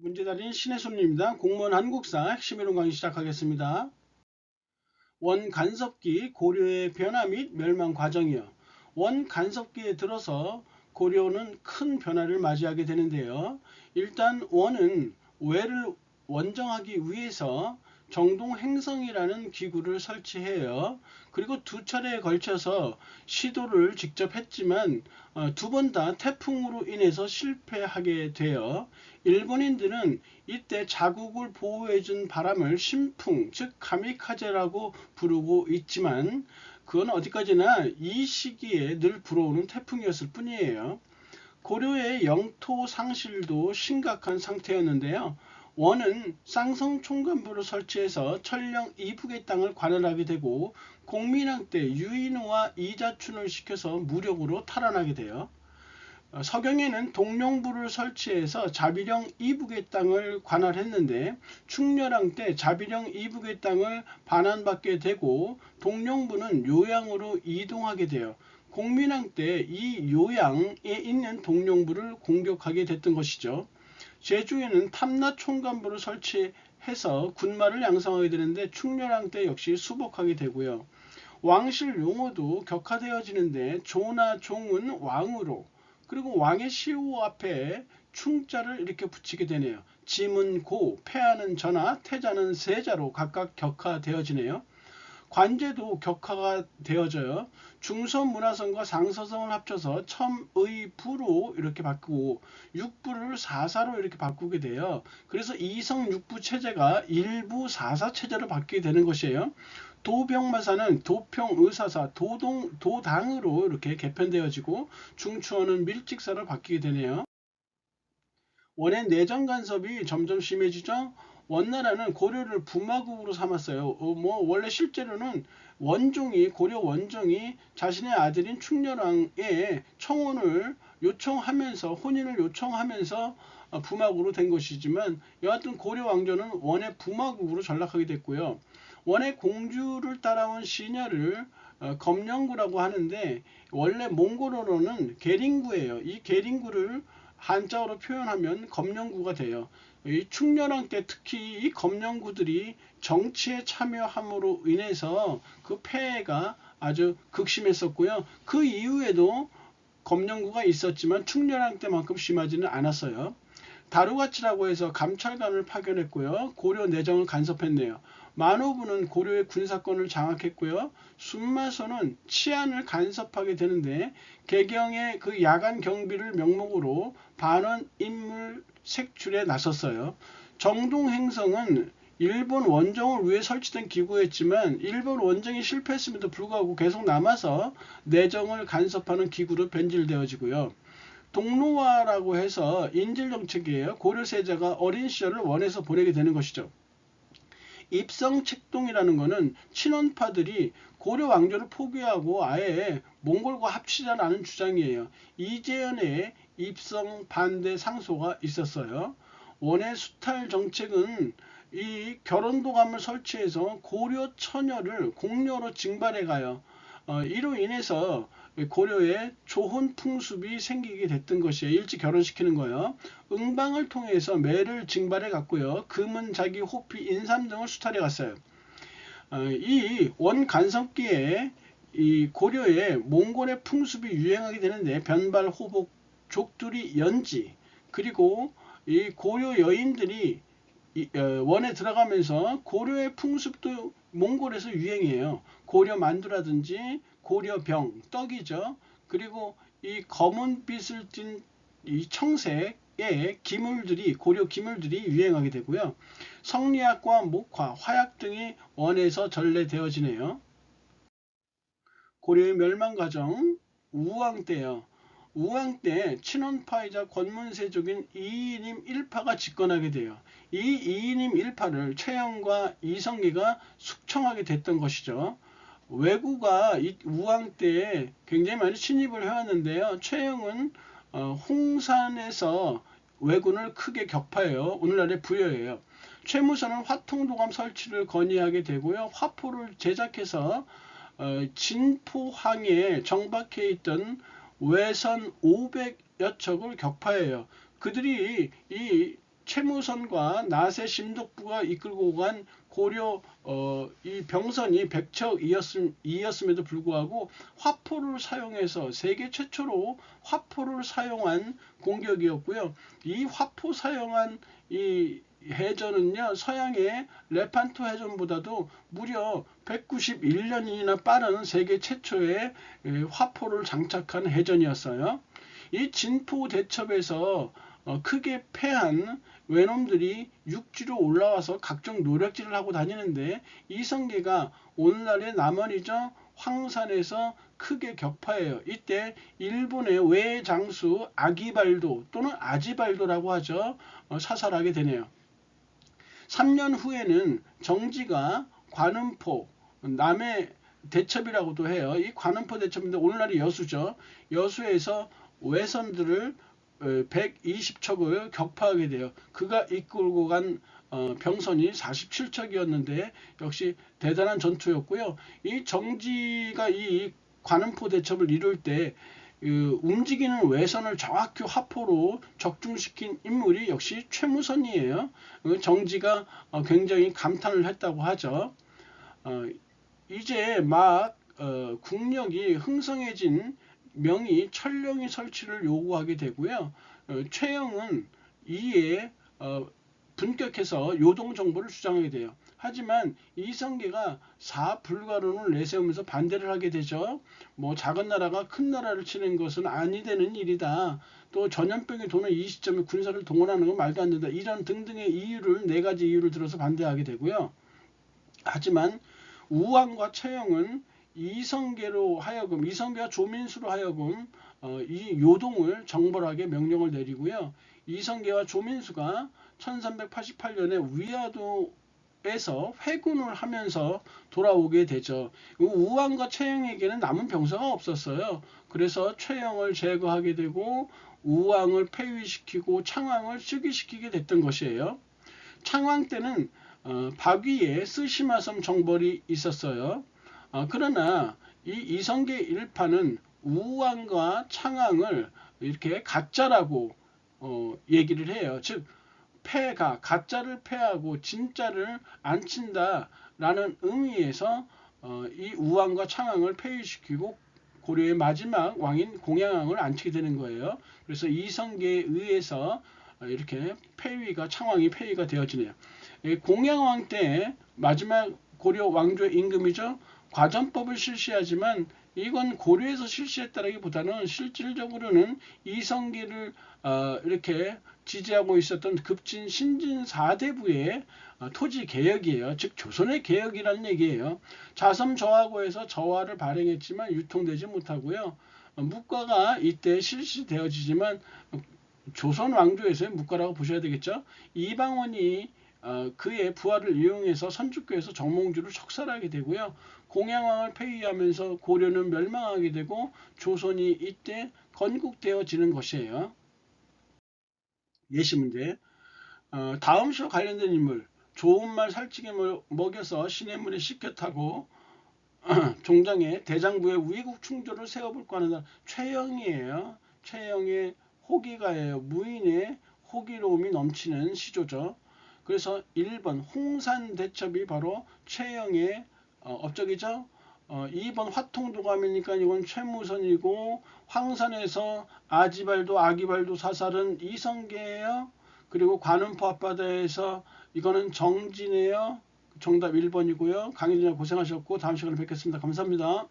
문제달인 신의 손님입니다. 공무원 한국사 핵심이론 강의 시작하겠습니다. 원간섭기 고려의 변화 및 멸망 과정이요. 원간섭기에 들어서 고려는 큰 변화를 맞이하게 되는데요. 일단 원은 왜를 원정하기 위해서 정동행성이라는 기구를 설치해요. 그리고 두 차례에 걸쳐서 시도를 직접 했지만 두 번 다 태풍으로 인해서 실패하게 돼요. 일본인들은 이때 자국을 보호해준 바람을 신풍, 즉 가미카제라고 부르고 있지만 그건 어디까지나 이 시기에 늘 불어오는 태풍이었을 뿐이에요. 고려의 영토 상실도 심각한 상태였는데요. 원은 쌍성 총관부를 설치해서 천령 이북의 땅을 관할하게 되고 공민왕 때 유인우와 이자춘을 시켜서 무력으로 탈환하게 돼요. 서경에는 동룡부를 설치해서 자비령 이북의 땅을 관할했는데 충렬왕 때 자비령 이북의 땅을 반환받게 되고 동룡부는 요양으로 이동하게 돼요. 공민왕 때 이 요양에 있는 동룡부를 공격하게 됐던 것이죠. 제주에는 탐라 총관부를 설치해서 군마를 양성하게 되는데 충렬왕 때 역시 수복하게 되고요. 왕실 용어도 격화되어지는데 조나 종은 왕으로, 그리고 왕의 시호 앞에 충자를 이렇게 붙이게 되네요. 짐은 고, 패하는 전하, 태자는 세자로 각각 격화되어지네요. 관제도 격화가 되어져요. 중서문화성과 상서성을 합쳐서 첨의부로 이렇게 바꾸고 육부를 사사로 이렇게 바꾸게 돼요. 그래서 이성육부 체제가 일부사사 체제로 바뀌게 되는 것이에요. 도병마사는 도평의사사, 도당으로 이렇게 개편되어지고 중추어는 밀직사로 바뀌게 되네요. 원의 내정 간섭이 점점 심해지죠. 원나라는 고려를 부마국으로 삼았어요. 원래 실제로는 원종이 고려 원종이 자신의 아들인 충렬왕의 청혼을 요청하면서 혼인을 요청하면서 부마국으로 된 것이지만 여하튼 고려 왕조는 원의 부마국으로 전락하게 됐고요. 원의 공주를 따라온 시녀를 검령구라고 하는데 원래 몽골어로는 게링구예요. 이 게링구를 한자어로 표현하면 검령구가 돼요. 이 충렬왕 때 특히 이 검령구들이 정치에 참여함으로 인해서 그 폐해가 아주 극심했었고요. 그 이후에도 검령구가 있었지만 충렬왕 때만큼 심하지는 않았어요. 다루가치라고 해서 감찰관을 파견했고요. 고려 내정을 간섭했네요. 만호부는 고려의 군사권을 장악했고요. 순마소는 치안을 간섭하게 되는데 개경의 그 야간 경비를 명목으로 반원 인물 색출에 나섰어요. 정동행성은 일본 원정을 위해 설치된 기구였지만 일본 원정이 실패했음에도 불구하고 계속 남아서 내정을 간섭하는 기구로 변질되어지고요. 동로화라고 해서 인질정책이에요. 고려세자가 어린 시절을 원에서 보내게 되는 것이죠. 입성책동이라는 것은 친원파들이 고려 왕조를 포기하고 아예 몽골과 합치자라는 주장이에요. 이재현의 입성 반대 상소가 있었어요. 원의 수탈 정책은 이 결혼도감을 설치해서 고려 처녀를 공녀로 징발해 가요. 이로 인해서 고려에 조혼 풍습이 생기게 됐던 것이에요. 일찍 결혼시키는 거예요. 응방을 통해서 매를 징발해 갔고요. 금은 자기 호피 인삼 등을 수탈해 갔어요. 이 원간섭기에 이 고려에 몽골의 풍습이 유행하게 되는데 변발, 호복, 족두리, 연지, 그리고 이 고려 여인들이 원에 들어가면서 고려의 풍습도 몽골에서 유행해요. 고려 만두라든지 고려 병, 떡이죠. 그리고 이 검은 빛을 띤 이 청색의 기물들이 고려 기물들이 유행하게 되고요. 성리학과 목화, 화약 등이 원에서 전래되어지네요. 고려의 멸망 과정, 우왕 때요. 우왕 때 친원파이자 권문세족인 이이님 일파가 집권하게 돼요. 이 이이님 일파를 최영과 이성계가 숙청하게 됐던 것이죠. 왜구가 이 우왕 때에 굉장히 많이 침입을 해왔는데요. 최영은 홍산에서 왜군을 크게 격파해요. 오늘날의 부여예요. 최무선은 화통도감 설치를 건의하게 되고요. 화포를 제작해서 진포항에 정박해 있던 외선 500여 척을 격파해요. 그들이 이 최무선과 나세 심덕부가 이끌고 간 고려 이 병선이 100척이었음에도 불구하고 화포를 사용해서 세계 최초로 화포를 사용한 공격이었고요. 이 화포 사용한 이 해전은요, 서양의 레판토 해전보다도 무려 191년이나 빠른 세계 최초의 화포를 장착한 해전이었어요. 이 진포 대첩에서 크게 패한 외놈들이 육지로 올라와서 각종 노략질을 하고 다니는데, 이성계가 오늘날의 남원이죠, 황산에서 크게 격파해요. 이때 일본의 외장수 아기발도 또는 아지발도라고 하죠, 사살하게 되네요. 3년 후에는 정지가 관음포, 남해 대첩이라고도 해요. 이 관음포 대첩인데 오늘날의 여수죠. 여수에서 외선들을 120척을 격파하게 돼요. 그가 이끌고 간 병선이 47척이었는데 역시 대단한 전투였고요. 이 정지가 이 관음포 대첩을 이룰 때 움직이는 외선을 정확히 화포로 적중시킨 인물이 역시 최무선이에요. 정지가 굉장히 감탄을 했다고 하죠. 이제 막 국력이 흥성해진 명이 천령이 설치를 요구하게 되고요. 최영은 이에 분격해서 요동 정보를 주장하게 돼요. 하지만 이성계가 사불가론을 내세우면서 반대를 하게 되죠. 뭐 작은 나라가 큰 나라를 치는 것은 아니 되는 일이다. 또 전염병이 도는 이 시점에 군사를 동원하는 건 말도 안 된다. 이런 등등의 이유를, 4가지 이유를 들어서 반대하게 되고요. 하지만 우왕과 최영은 이성계와 조민수로 하여금 이 요동을 정벌하게 명령을 내리고요. 이성계와 조민수가 1388년에 위화도에서 회군을 하면서 돌아오게 되죠. 우왕과 최영에게는 남은 병사가 없었어요. 그래서 최영을 제거하게 되고 우왕을 폐위시키고 창왕을 즉위시키게 됐던 것이에요. 창왕 때는 박위에 스시마섬 정벌이 있었어요. 그러나 이 이성계 일파는 우왕과 창왕을 이렇게 가짜라고 얘기를 해요. 즉 가짜를 패하고 진짜를 안 친다라는 의미에서 이 우왕과 창왕을 폐위시키고 고려의 마지막 왕인 공양왕을 안치게 되는 거예요. 그래서 이성계에 의해서 이렇게 창왕이 폐위가 되어지네요. 공양왕 때 마지막 고려 왕조의 임금이죠. 과전법을 실시하지만 이건 고려에서 실시했다라기보다는 실질적으로는 이성계를 이렇게 지지하고 있었던 급진 신진 4대부의 토지 개혁이에요. 즉 조선의 개혁이라는 얘기예요. 자섬 저하고에서 저하를 발행했지만 유통되지 못하고요. 묵과가 이때 실시되어지지만 조선 왕조에서의 묵과라고 보셔야 되겠죠. 이방원이 그의 부하를 이용해서 선주교에서 정몽주를 척살하게 되고요. 공양왕을 폐위하면서 고려는 멸망하게 되고 조선이 이때 건국되어지는 것이에요. 예시 문제. 다음 시와 관련된 인물. 좋은 말 살찌게 먹여서 시냇물에 씻겨 타고 종장에 대장부의 위국 충조를 세워볼까 하는 최영이에요. 최영의 호기가예요. 무인의 호기로움이 넘치는 시조죠. 그래서 1번 홍산 대첩이 바로 최영의 업적이죠. 2번 화통도감이니까 이건 최무선이고, 황산에서 아기발도 사살은 이성계예요. 그리고 관음포 앞바다에서 이거는 정진이에요. 정답 1번이고요. 강의진님 고생하셨고 다음 시간에 뵙겠습니다. 감사합니다.